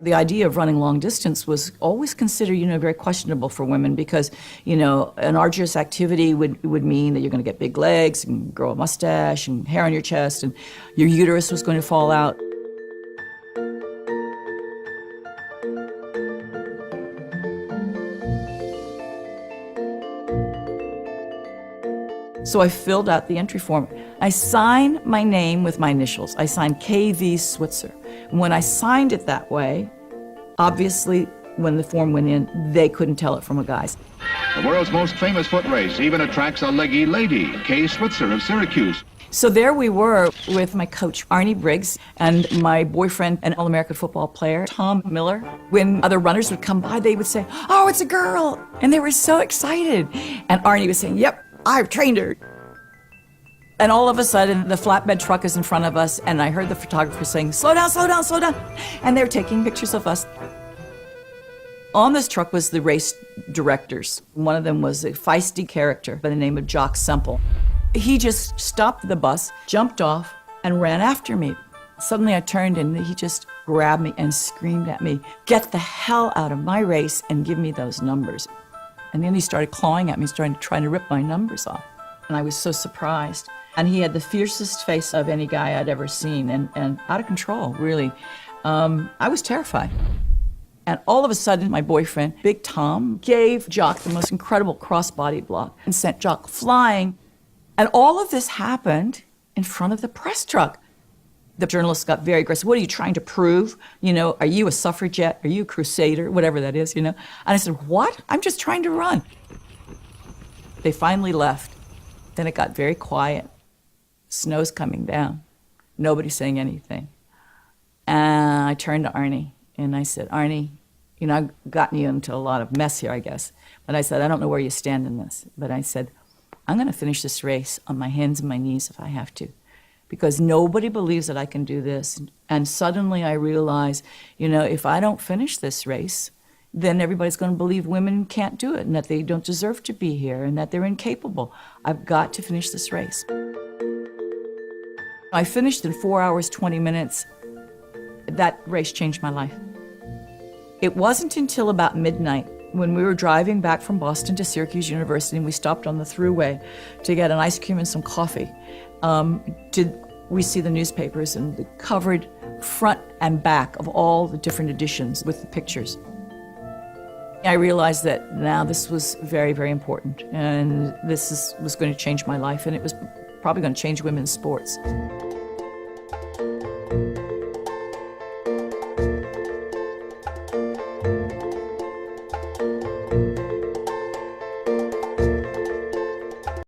The idea of running long distance was always considered, very questionable for women because, an arduous activity would mean that you're going to get big legs and grow a mustache and hair on your chest and your uterus was going to fall out. So I filled out the entry form. I signed my name with my initials. I signed KV Switzer. And when I signed it that way, obviously, when the form went in, they couldn't tell it from a guy's. The world's most famous foot race even attracts a leggy lady, K. Switzer of Syracuse. So there we were with my coach, Arnie Briggs, and my boyfriend, an All-American football player, Tom Miller. When other runners would come by, they would say, "Oh, it's a girl!" And they were so excited. And Arnie was saying, "Yep, I've trained her." And all of a sudden, the flatbed truck is in front of us, and I heard the photographer saying, "Slow down, slow down, slow down." And they're taking pictures of us. On this truck was the race directors. One of them was a feisty character by the name of Jock Semple. He just stopped the bus, jumped off, and ran after me. Suddenly I turned and he just grabbed me and screamed at me, "Get the hell out of my race and give me those numbers." And then he started clawing at me, trying to rip my numbers off. And I was so surprised. And he had the fiercest face of any guy I'd ever seen, and out of control, really. I was terrified. And all of a sudden, my boyfriend, Big Tom, gave Jock the most incredible cross-body block and sent Jock flying. And all of this happened in front of the press truck. The journalists got very aggressive. "What are you trying to prove? Are you a suffragette? Are you a crusader?" Whatever that is, And I said, "What? I'm just trying to run." They finally left. Then it got very quiet. Snow's coming down. Nobody's saying anything. And I turned to Arnie and I said, "Arnie, I've gotten you into a lot of mess here, I guess." But I said, "I don't know where you stand in this." But I said, "I'm going to finish this race on my hands and my knees if I have to, because nobody believes that I can do this." And suddenly I realized, if I don't finish this race, then everybody's going to believe women can't do it and that they don't deserve to be here and that they're incapable. I've got to finish this race. I finished in 4 hours, 20 minutes. That race changed my life. It wasn't until about midnight when we were driving back from Boston to Syracuse University and we stopped on the thruway to get an ice cream and some coffee, did we see the newspapers and the covered front and back of all the different editions with the pictures. I realized that now this was very, very important, and was going to change my life, and it was probably going to change women's sports.